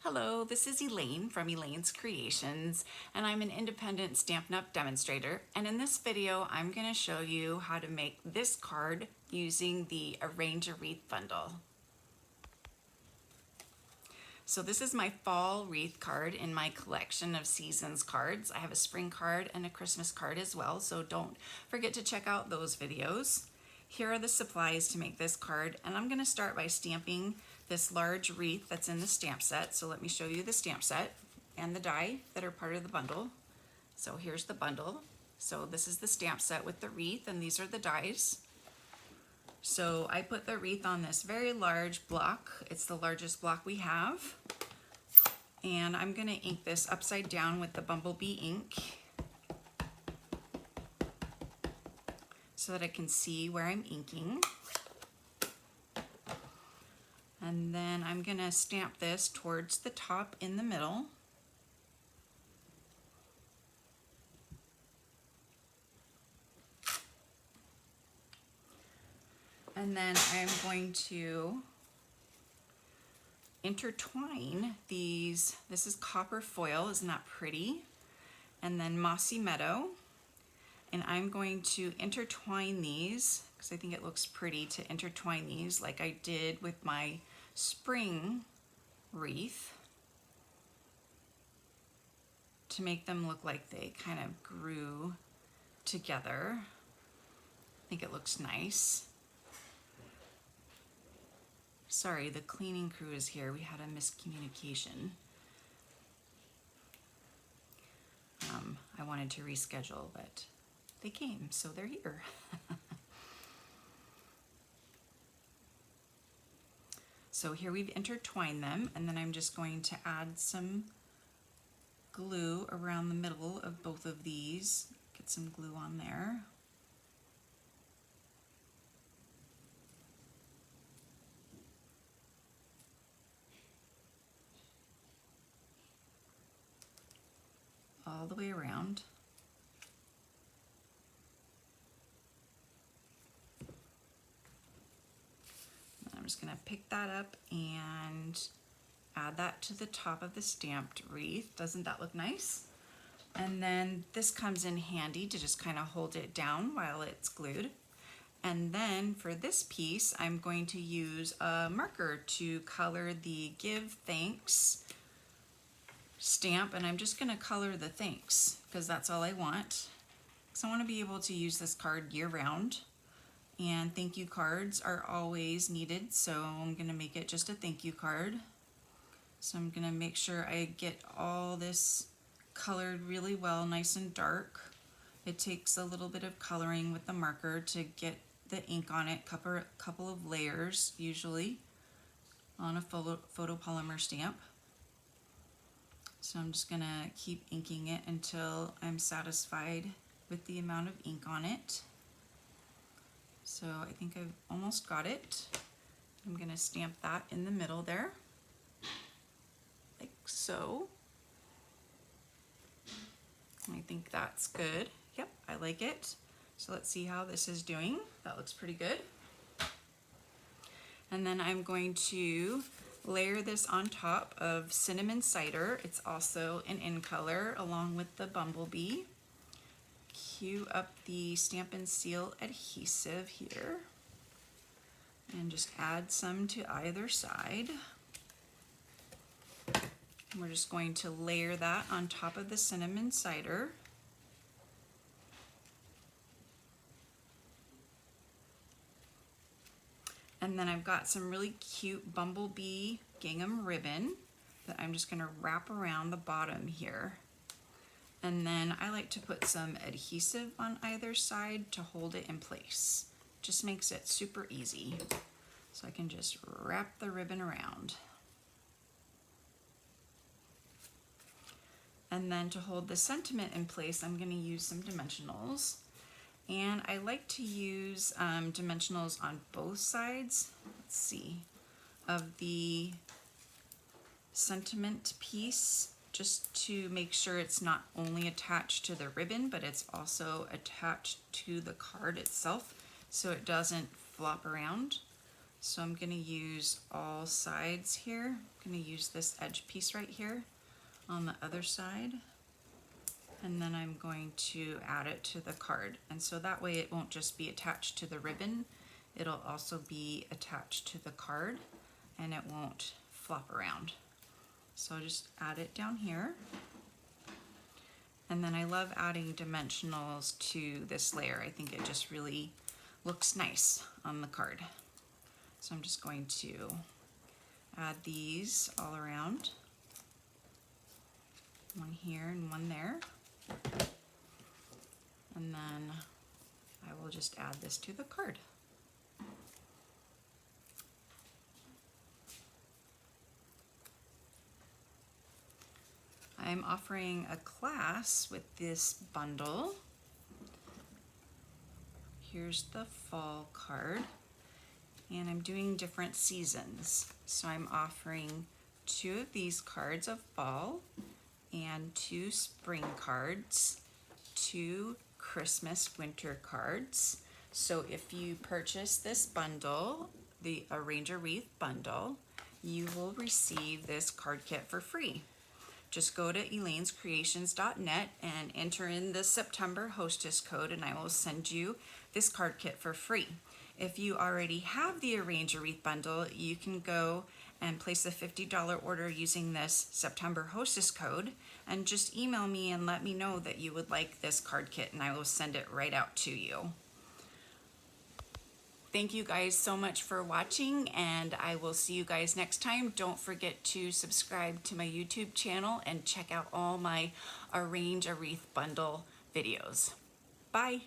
Hello, this is Elaine from Elaine's Creations, and I'm an independent Stampin' Up! Demonstrator. And in this video, I'm going to show you how to make this card using the Arrange a Wreath bundle. So this is my fall wreath card in my collection of seasons cards. I have a spring card and a Christmas card as well, so don't forget to check out those videos. Here are the supplies to make this card, and I'm going to start by stamping this large wreath that's in the stamp set. So let me show you the stamp set and the die that are part of the bundle. So here's the bundle. So this is the stamp set with the wreath, and these are the dies. So I put the wreath on this very large block. It's the largest block we have. And I'm going to ink this upside down with the Bumblebee ink so that I can see where I'm inking. And then I'm going to stamp this towards the top in the middle. And then I'm going to intertwine these. This is copper foil, isn't that pretty? And then Mossy Meadow. And I'm going to intertwine these because I think it looks pretty to intertwine these like I did with my spring wreath to make them look like they kind of grew together. I think it looks nice. Sorry, the cleaning crew is here. We had a miscommunication. I wanted to reschedule, but they came, so they're here. So here we've intertwined them, and then I'm just going to add some glue around the middle of both of these. Get some glue on there. All the way around. I'm just going to pick that up and add that to the top of the stamped wreath. Doesn't that look nice? And then this comes in handy to just kind of hold it down while it's glued. And then for this piece, I'm going to use a marker to color the Give Thanks stamp, and I'm just going to color the thanks because that's all I want. So I want to be able to use this card year round, and thank you cards are always needed, so I'm going to make it just a thank you card. So I'm going to make sure I get all this colored really well, nice and dark. It takes a little bit of coloring with the marker to get the ink on it, couple of layers usually on a photopolymer stamp. So I'm just going to keep inking it until I'm satisfied with the amount of ink on it. So I think I've almost got it. I'm going to stamp that in the middle there, like so. I think that's good. Yep, I like it. So let's see how this is doing. That looks pretty good. And then I'm going to layer this on top of Cinnamon Cider. It's also an in color along with the Bumblebee. Cue up the Stampin' Seal adhesive here and just add some to either side. And we're just going to layer that on top of the Cinnamon Cider. And then I've got some really cute Bumblebee gingham ribbon that I'm just going to wrap around the bottom here. And then I like to put some adhesive on either side to hold it in place. Just makes it super easy. So I can just wrap the ribbon around. And then to hold the sentiment in place, I'm going to use some dimensionals. And I like to use dimensionals on both sides, let's see, of the sentiment piece, just to make sure it's not only attached to the ribbon, but it's also attached to the card itself, so it doesn't flop around. So I'm going to use all sides here. I'm going to use this edge piece right here on the other side. And then I'm going to add it to the card. And so that way it won't just be attached to the ribbon, it'll also be attached to the card and it won't flop around. So I'll just add it down here. And then I love adding dimensionals to this layer. I think it just really looks nice on the card. So I'm just going to add these all around. One here and one there. And then I will just add this to the card. I'm offering a class with this bundle. Here's the fall card. And I'm doing different seasons. So I'm offering 2 of these cards of fall and 2 spring cards, 2 Christmas winter cards. So if you purchase this bundle, the Arrange a Wreath bundle, you will receive this card kit for free. Just go to elainescreations.net and enter in the September hostess code and I will send you this card kit for free. If you already have the Arrange a Wreath bundle, you can go and place a $50 order using this September hostess code and just email me and let me know that you would like this card kit and I will send it right out to you. Thank you guys so much for watching and I will see you guys next time. Don't forget to subscribe to my YouTube channel and check out all my Arrange a Wreath bundle videos. Bye.